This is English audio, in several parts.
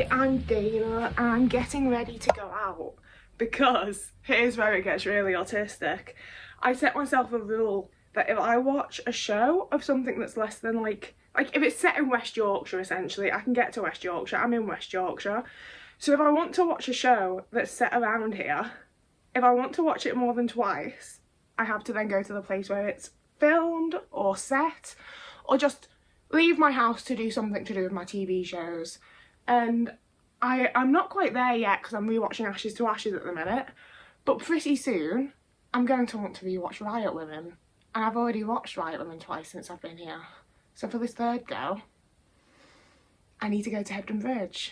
I'm Dana and I'm getting ready to go out because here's where it gets really autistic. I set myself a rule that if I watch a show of something that's less than like if it's set in West Yorkshire essentially, I can get to West Yorkshire, I'm in West Yorkshire. So if I want to watch a show that's set around here, if I want to watch it more than twice, I have to then go to the place where it's filmed or set, or just leave my house to do something to do with my TV shows. And I'm not quite there yet because I'm rewatching Ashes to Ashes at the minute, but pretty soon I'm going to want to rewatch Riot Women, and I've already watched Riot Women twice since I've been here. So for this third go, I need to go to Hebden Bridge.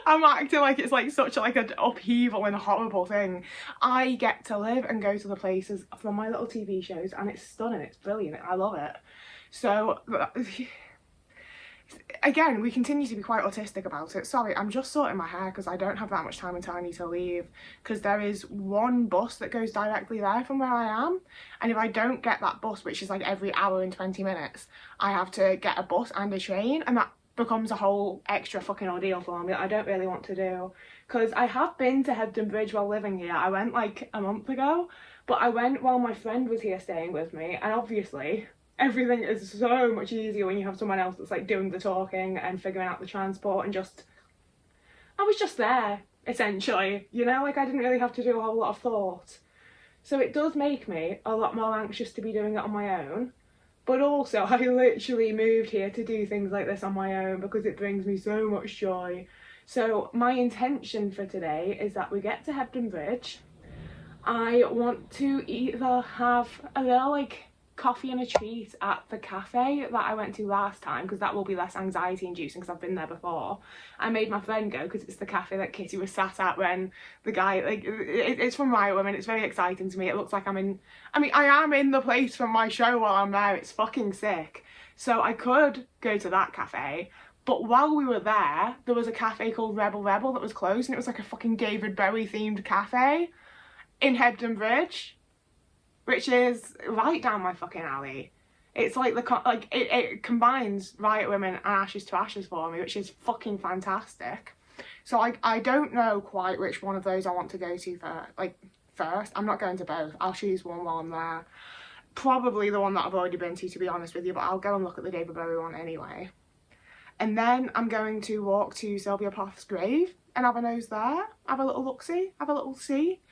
I'm acting like it's like such like an upheaval and a horrible thing. I get to live and go to the places from my little TV shows, and it's stunning, it's brilliant, I love it. So again, we continue to be quite autistic about it. Sorry, I'm just sorting my hair because I don't have that much time until I need to leave, because there is one bus that goes directly there from where I am, and if I don't get that bus, which is like every hour and 20 minutes, I have to get a bus and a train, and that becomes a whole extra fucking ordeal for me that I don't really want to do. Because I have been to Hebden Bridge while living here. I went like a month ago, but I went while my friend was here staying with me, and obviously everything is so much easier when you have someone else that's like doing the talking and figuring out the transport, and just I was just there essentially, you know, like I didn't really have to do a whole lot of thought. So it does make me a lot more anxious to be doing it on my own. But also, I literally moved here to do things like this on my own because it brings me so much joy. So my intention for today is that we get to Hebden Bridge. I want to either have a little like coffee and a treat at the cafe that I went to last time, because that will be less anxiety inducing because I've been there before. I made my friend go because it's the cafe that Kitty was sat at when the guy, like, it's from Riot Women. It's very exciting to me. It looks like I am in the place from my show while I'm there. It's fucking sick. So I could go to that cafe, but while we were there was a cafe called Rebel that was closed, and it was like a fucking David Bowie themed cafe in Hebden Bridge, which is right down my fucking alley. It's like it combines Riot Women and Ashes to Ashes for me, which is fucking fantastic. So I don't know quite which one of those I want to go to first. I'm not going to both. I'll choose one while I'm there. Probably the one that I've already been to be honest with you, but I'll go and look at the David Bowie one anyway. And then I'm going to walk to Sylvia Plaths' grave and have a nose there, have a little look-see, have a little see.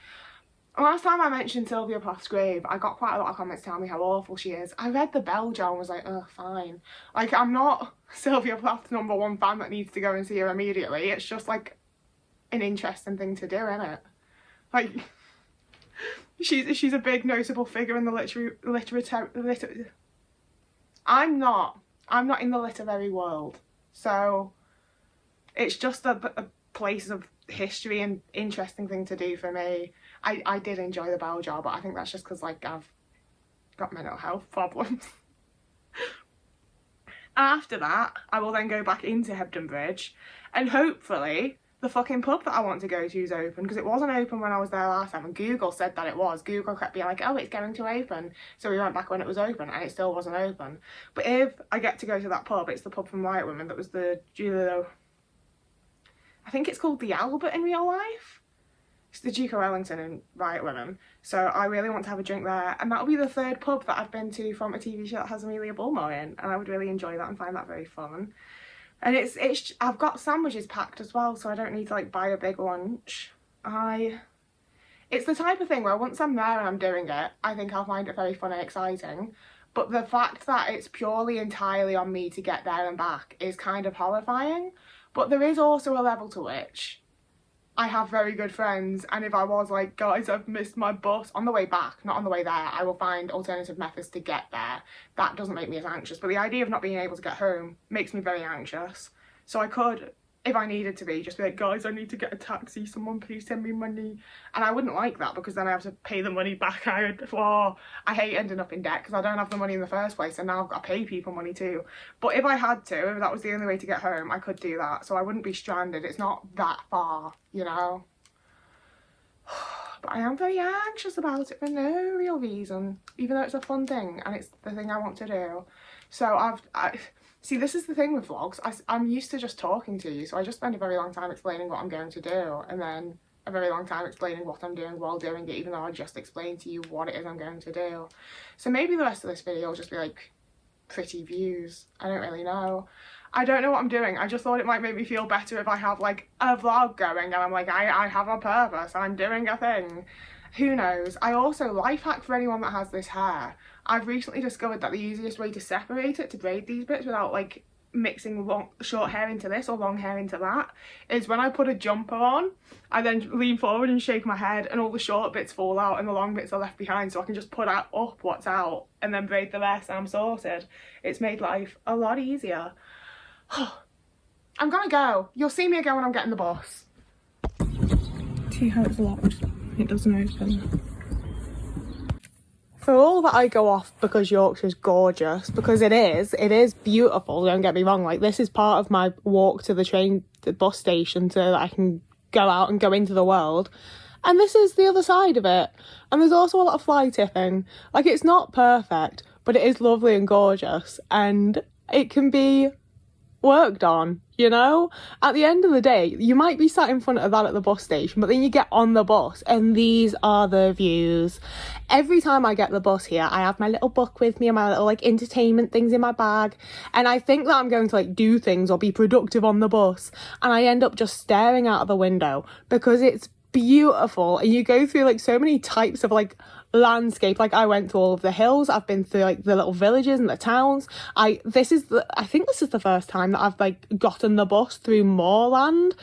Last time I mentioned Sylvia Plath's grave, I got quite a lot of comments telling me how awful she is. I read the bell jar and was like, oh, fine. Like, I'm not Sylvia Plath's #1 fan that needs to go and see her immediately. It's just, like, an interesting thing to do, isn't it? Like, she's a big notable figure in the I'm not in the literary world. So, it's just a place of history and interesting thing to do for me. I did enjoy the bell jar, but I think that's just because like I've got mental health problems. After that, I will then go back into Hebden Bridge, and hopefully the fucking pub that I want to go to is open, because it wasn't open when I was there last time, and Google said that it was. Google kept being like, oh, it's going to open. So we went back when it was open, and it still wasn't open. But if I get to go to that pub, it's the pub from Riot Women that was the I think it's called the Albert in real life. It's the Duke of Wellington in Riot Women. So I really want to have a drink there. And that'll be the third pub that I've been to from a TV show that has Amelia Bulmer in. And I would really enjoy that and find that very fun. And I've got sandwiches packed as well, so I don't need to like buy a big lunch. It's the type of thing where once I'm there and I'm doing it, I think I'll find it very fun and exciting. But the fact that it's purely entirely on me to get there and back is kind of horrifying. But there is also a level to which I have very good friends, and if I was like, guys, I've missed my bus, on the way back, not on the way there, I will find alternative methods to get there. That doesn't make me as anxious, but the idea of not being able to get home makes me very anxious. So I could, if I needed to be, just be like, guys, I need to get a taxi, someone please send me money. And I wouldn't like that, because then I have to pay the money back. I hate ending up in debt because I don't have the money in the first place, and now I've got to pay people money too. But if I had to, if that was the only way to get home, I could do that, so I wouldn't be stranded. It's not that far, you know. But I am very anxious about it for no real reason, even though it's a fun thing and it's the thing I want to do. So See, this is the thing with vlogs. I'm used to just talking to you, so I just spend a very long time explaining what I'm going to do, and then a very long time explaining what I'm doing while doing it, even though I just explained to you what it is I'm going to do. So maybe the rest of this video will just be like pretty views. I don't really know. I don't know what I'm doing. I just thought it might make me feel better if I have like a vlog going and I'm like, I have a purpose, I'm doing a thing. Who knows? I also, life hack for anyone that has this hair, I've recently discovered that the easiest way to separate it, to braid these bits without like mixing short hair into this or long hair into that, is when I put a jumper on, I then lean forward and shake my head and all the short bits fall out and the long bits are left behind, so I can just put up what's out and then braid the rest and I'm sorted. It's made life a lot easier. I'm gonna go. You'll see me again when I'm getting the bus. See how it's locked? It doesn't open. For all that I go off because Yorkshire's gorgeous, because it is beautiful, don't get me wrong, like this is part of my walk to the bus station so that I can go out and go into the world, and this is the other side of it, and there's also a lot of fly tipping. Like, it's not perfect, but it is lovely and gorgeous, and it can be worked on, you know? At the end of the day, you might be sat in front of that at the bus station, but then you get on the bus and these are the views. Every time I get the bus here, I have my little book with me and my little like entertainment things in my bag, and I think that I'm going to like do things or be productive on the bus, and I end up just staring out of the window because it's beautiful, and you go through like so many types of like landscape. Like, I went through all of the hills, I've been through like the little villages and the towns. I think this is the first time that I've like gotten the bus through moorland.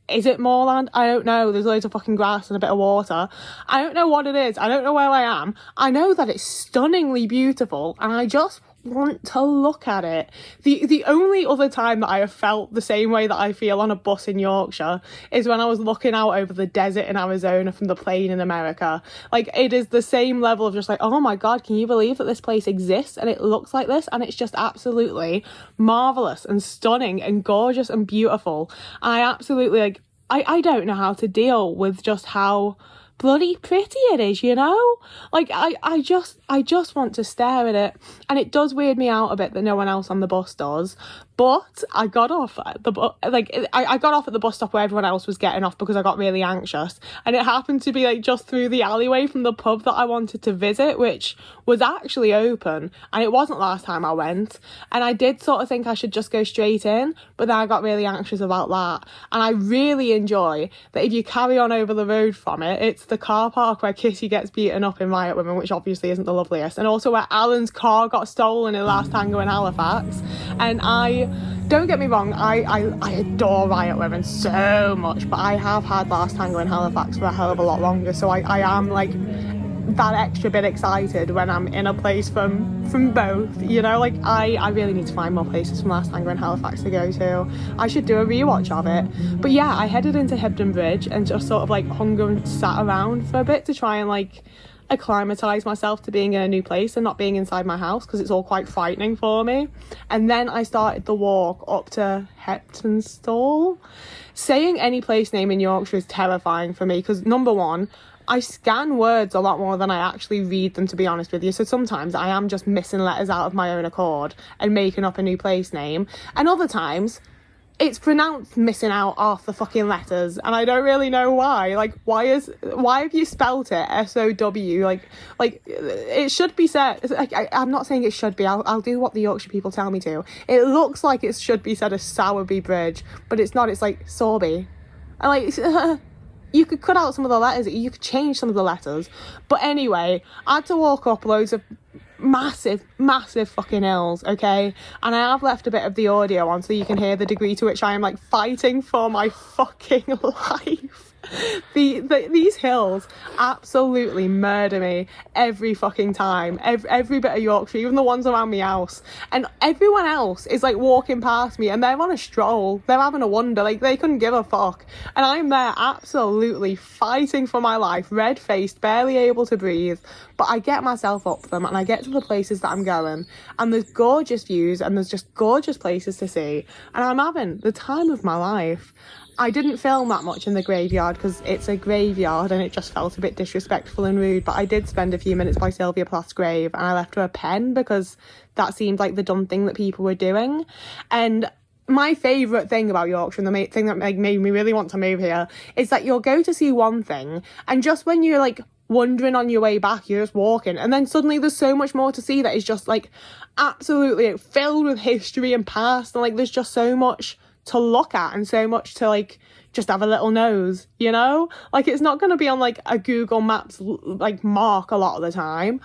Is it moorland? I don't know. There's loads of fucking grass and a bit of water. I don't know what it is. I don't know where I am. I know that it's stunningly beautiful and I just want to look at it. The only other time that I have felt the same way that I feel on a bus in Yorkshire is when I was looking out over the desert in Arizona from the plane in America. Like, it is the same level of just like, oh my god, can you believe that this place exists and it looks like this, and it's just absolutely marvelous and stunning and gorgeous and beautiful. I absolutely like, I don't know how to deal with just how bloody pretty it is, you know? Like, I just want to stare at it, and it does weird me out a bit that no one else on the bus does. But I got off at I got off at the bus stop where everyone else was getting off because I got really anxious, and it happened to be like just through the alleyway from the pub that I wanted to visit, which was actually open, and it wasn't last time I went, and I did sort of think I should just go straight in, but then I got really anxious about that. And I really enjoy that if you carry on over the road from it, it's the car park where Kitty gets beaten up in Riot Women, which obviously isn't the loveliest, and also where Alan's car got stolen in Last Tango in Halifax. And don't get me wrong, I adore Riot Women so much, but I have had Last Tango in Halifax for a hell of a lot longer, so I am like that extra bit excited when I'm in a place from both, you know? Like, I really need to find more places from Last Tango in Halifax to go to. I should do a rewatch of it. But yeah, I headed into Hebden Bridge and just sort of like hung and sat around for a bit to try and like acclimatise myself to being in a new place and not being inside my house, because it's all quite frightening for me. And then I started the walk up to Hebden Stall. Saying any place name in Yorkshire is terrifying for me because, number one, I scan words a lot more than I actually read them, to be honest with you. So sometimes I am just missing letters out of my own accord and making up a new place name. And other times it's pronounced missing out half the fucking letters, and I don't really know why. Like, why have you spelt it S-O-W? Like it should be said. Like, I'm not saying it should be. I'll do what the Yorkshire people tell me to. It looks like it should be said as Sowerby Bridge, but it's not. It's like Sorby. And like, you could cut out some of the letters. You could change some of the letters. But anyway, I had to walk up loads of massive fucking hills, okay? And I have left a bit of the audio on so you can hear the degree to which I am like fighting for my fucking life. These hills absolutely murder me every fucking time. Every bit of Yorkshire, even the ones around my house, and everyone else is like walking past me and they're on a stroll, they're having a wander, like they couldn't give a fuck, and I'm there absolutely fighting for my life, red-faced, barely able to breathe. But I get myself up them and I get to the places that I'm going, and there's gorgeous views and there's just gorgeous places to see, and I'm having the time of my life. I didn't film that much in the graveyard because it's a graveyard and it just felt a bit disrespectful and rude, but I did spend a few minutes by Sylvia Plaths' grave, and I left her a pen because that seemed like the dumb thing that people were doing. And my favourite thing about Yorkshire, and the thing that made me really want to move here, is that you'll go to see one thing, and just when you're like wandering on your way back, you're just walking, and then suddenly there's so much more to see that is just like absolutely filled with history and past, and like there's just so much to look at and so much to like just have a little nose, you know? Like it's not going to be on like a Google Maps like mark a lot of the time,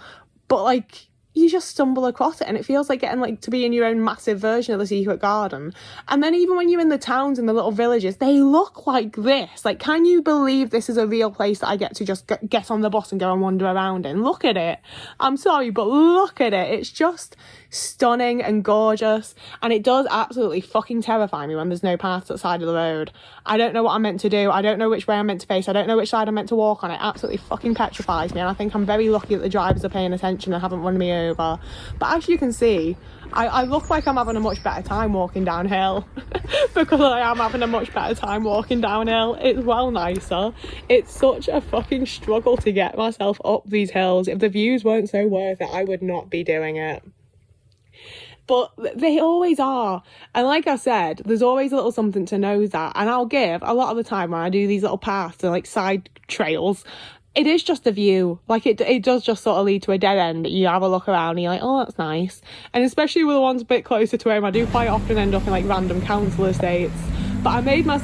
but like you just stumble across it and it feels like getting like to be in your own massive version of the secret garden. And then even when you're in the towns and the little villages, they look like this. Like, can you believe this is a real place that I get to just get on the bus and go and wander around in? Look at it. I'm sorry, but look at it. It's just stunning and gorgeous, and it does absolutely fucking terrify me when there's no paths at the side of the road. I don't know what I'm meant to do. I don't know which way I'm meant to face. I don't know which side I'm meant to walk on. It absolutely fucking petrifies me, and I think I'm very lucky that the drivers are paying attention and haven't run me over. But as you can see, I look like I'm having a much better time walking downhill because I am having a much better time walking downhill. It's well nicer. It's such a fucking struggle to get myself up these hills. If the views weren't so worth it, I would not be doing it. But they always are. And like I said, there's always a little something to nose at. And I'll give, a lot of the time when I do these little paths and like side trails, it is just a view. Like it does just sort of lead to a dead end. You have a look around and you're like, oh, that's nice. And especially with the ones a bit closer to home, I do quite often end up in like random council estates. But I made my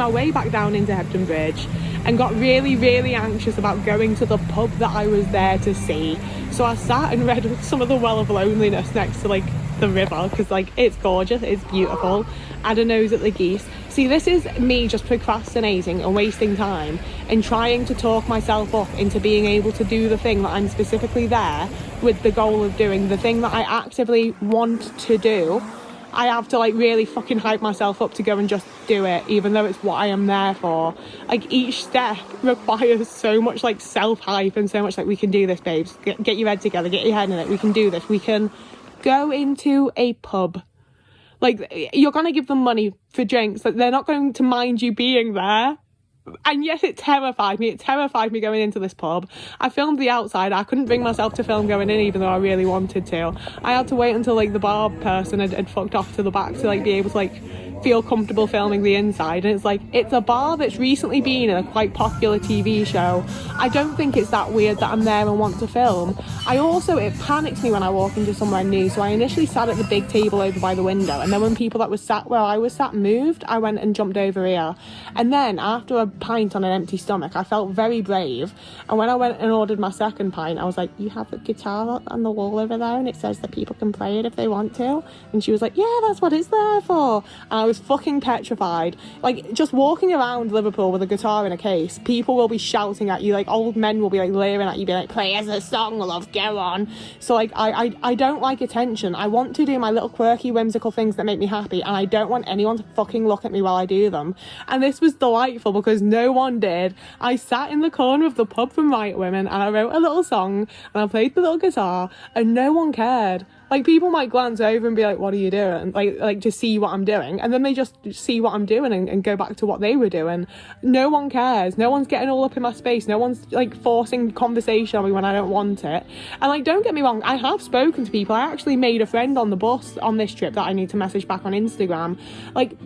way back down into Hebden Bridge and got really, really anxious about going to the pub that I was there to see. So I sat and read some of the Well of Loneliness next to like the river because like it's gorgeous, it's beautiful. Had a nose at the geese. See, this is me just procrastinating and wasting time and trying to talk myself up into being able to do the thing that I'm specifically there with the goal of doing, the thing that I actively want to do. I have to like really fucking hype myself up to go and just do it, even though it's what I am there for. Like each step requires so much like self-hype and so much like, we can do this, babes. Get your head together, get your head in it. We can do this. We can go into a pub. Like you're going to give them money for drinks. Like they're not going to mind you being there. And yet it terrified me. It terrified me going into this pub. I filmed the outside. I couldn't bring myself to film going in, even though I really wanted to. I had to wait until like the bar person had fucked off to the back to like be able to like feel comfortable filming the inside. And it's like, it's a bar that's recently been in a quite popular TV show. I don't think it's that weird that I'm there and want to film. It panics me when I walk into somewhere new, so I initially sat at the big table over by the window, and then when people that was sat where I was sat moved, I went and jumped over here. And then after a pint on an empty stomach, I felt very brave, and when I went and ordered my second pint, I was like, you have a guitar on the wall over there and it says that people can play it if they want to. And she was like, yeah, that's what it's there for. And I was fucking petrified. Like just walking around Liverpool with a guitar in a case, people will be shouting at you, like old men will be like leering at you, be like, play us a song, love, go on. So like I don't like attention. I want to do my little quirky whimsical things that make me happy, and I don't want anyone to fucking look at me while I do them. And this was delightful because no one did. I sat in the corner of the pub from Riot Women and I wrote a little song and I played the little guitar and no one cared. Like people might glance over and be like, what are you doing? Like to see what I'm doing. And then they just see what I'm doing and go back to what they were doing. No one cares. No one's getting all up in my space. No one's like forcing conversation on me when I don't want it. And like, don't get me wrong, I have spoken to people. I actually made a friend on the bus on this trip that I need to message back on Instagram. Like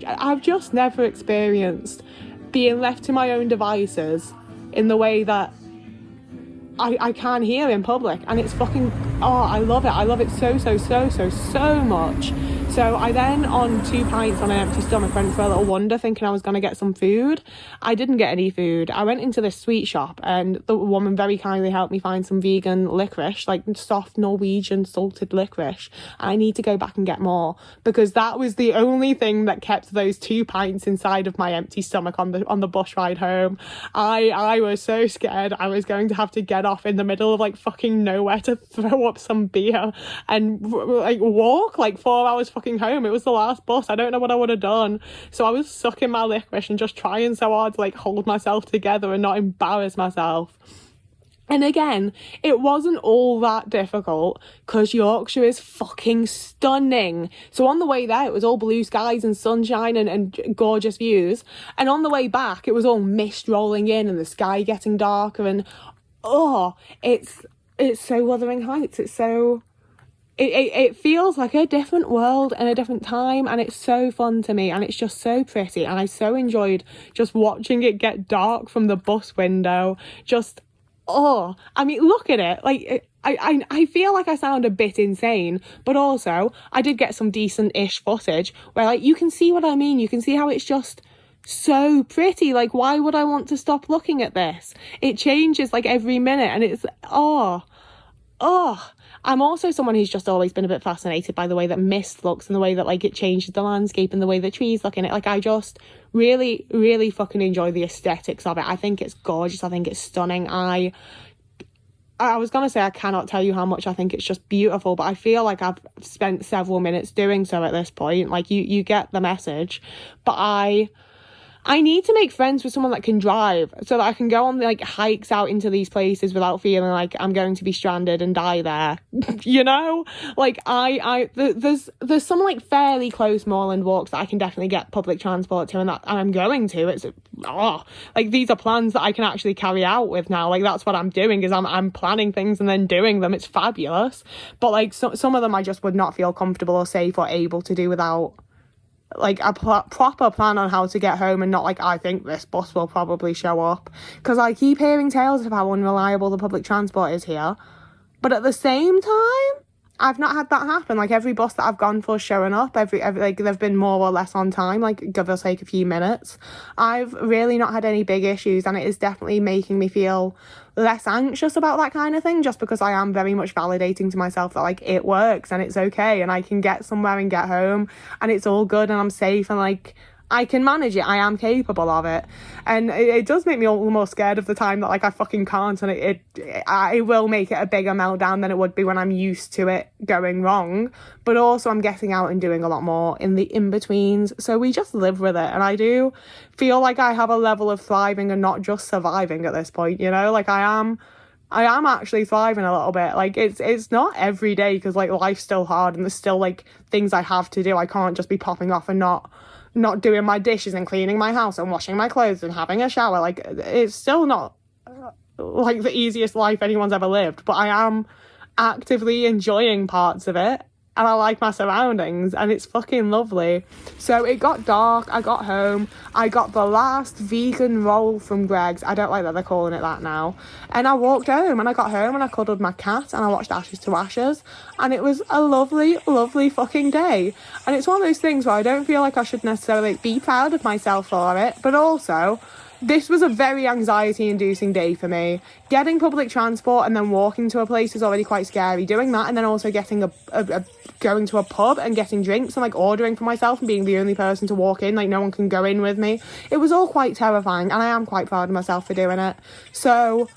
I've just never experienced being left to my own devices in the way that I can hear in public, and it's fucking, I love it so much. So I then, on 2 pints on an empty stomach, went for a little wander thinking I was going to get some food. I didn't get any food. I went into this sweet shop and the woman very kindly helped me find some vegan licorice, like soft Norwegian salted licorice. And I need to go back and get more because that was the only thing that kept those 2 pints inside of my empty stomach on the bus ride home. I was so scared I was going to have to get off in the middle of like fucking nowhere to throw up some beer and like walk like 4 hours fucking home. It was the last bus. I don't know what I would have done. So I was sucking my licorice and just trying so hard to like hold myself together and not embarrass myself. And again, it wasn't all that difficult because Yorkshire is fucking stunning. So on the way there, it was all blue skies and sunshine and gorgeous views. And on the way back, it was all mist rolling in and the sky getting darker. And it's so Wuthering Heights. It's so... It feels like a different world and a different time, and it's so fun to me, and it's just so pretty, and I so enjoyed just watching it get dark from the bus window. I mean, look at it. Like, I feel like I sound a bit insane, but also I did get some decent-ish footage where, like, you can see what I mean. You can see how it's just so pretty. Like, why would I want to stop looking at this? It changes like every minute, and it's I'm also someone who's just always been a bit fascinated by the way that mist looks and the way that, like, it changes the landscape and the way the trees look in it. Like, I just really, really fucking enjoy the aesthetics of it. I think it's gorgeous. I think it's stunning. I was going to say I cannot tell you how much I think it's just beautiful, but I feel like I've spent several minutes doing so at this point. Like, you get the message. But I need to make friends with someone that can drive so that I can go on, like, hikes out into these places without feeling like I'm going to be stranded and die there. You know? Like, there's some, like, fairly close moorland walks that I can definitely get public transport to, and I'm going to. It's, like, these are plans that I can actually carry out with now. Like, that's what I'm doing, is I'm planning things and then doing them. It's fabulous. But, like, some of them I just would not feel comfortable or safe or able to do without, like, a proper plan on how to get home, and not like, I think this bus will probably show up, because I keep hearing tales of how unreliable the public transport is here, but at the same time I've not had that happen. Like, every bus that I've gone for showing up, every like, they've been more or less on time, like, give or take a few minutes. I've really not had any big issues, and it is definitely making me feel less anxious about that kind of thing, just because I am very much validating to myself that, like, it works and it's okay and I can get somewhere and get home and it's all good and I'm safe and, like, I can manage it. I am capable of it. And it does make me all the more scared of the time that, like, I fucking can't, and it will make it a bigger meltdown than it would be when I'm used to it going wrong. But also I'm getting out and doing a lot more in the in-betweens, so we just live with it. And I do feel like I have a level of thriving and not just surviving at this point, you know? Like, I am actually thriving a little bit. Like, it's not every day, because, like, life's still hard and there's still, like, things I have to do. I can't just be popping off and not doing my dishes and cleaning my house and washing my clothes and having a shower. Like, it's still not, like, the easiest life anyone's ever lived, but I am actively enjoying parts of it, and I like my surroundings, and it's fucking lovely. So it got dark, I got home, I got the last vegan roll from Greg's. I don't like that they're calling it that now. And I walked home, and I got home and I cuddled my cat and I watched Ashes to Ashes, and it was a lovely, lovely fucking day. And it's one of those things where I don't feel like I should necessarily be proud of myself for it, but also, this was a very anxiety-inducing day for me. Getting public transport and then walking to a place is already quite scary. Doing that and then also getting going to a pub and getting drinks and, like, ordering for myself and being the only person to walk in, like, no one can go in with me. It was all quite terrifying, and I am quite proud of myself for doing it. So,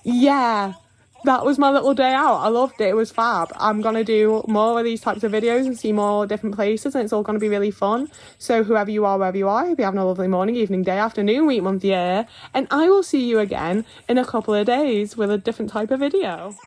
yeah, that was my little day out. I loved it. It was fab. I'm going to do more of these types of videos and see more different places, and it's all going to be really fun. So whoever you are, wherever you are, you'll be having a lovely morning, evening, day, afternoon, week, month, year, and I will see you again in a couple of days with a different type of video.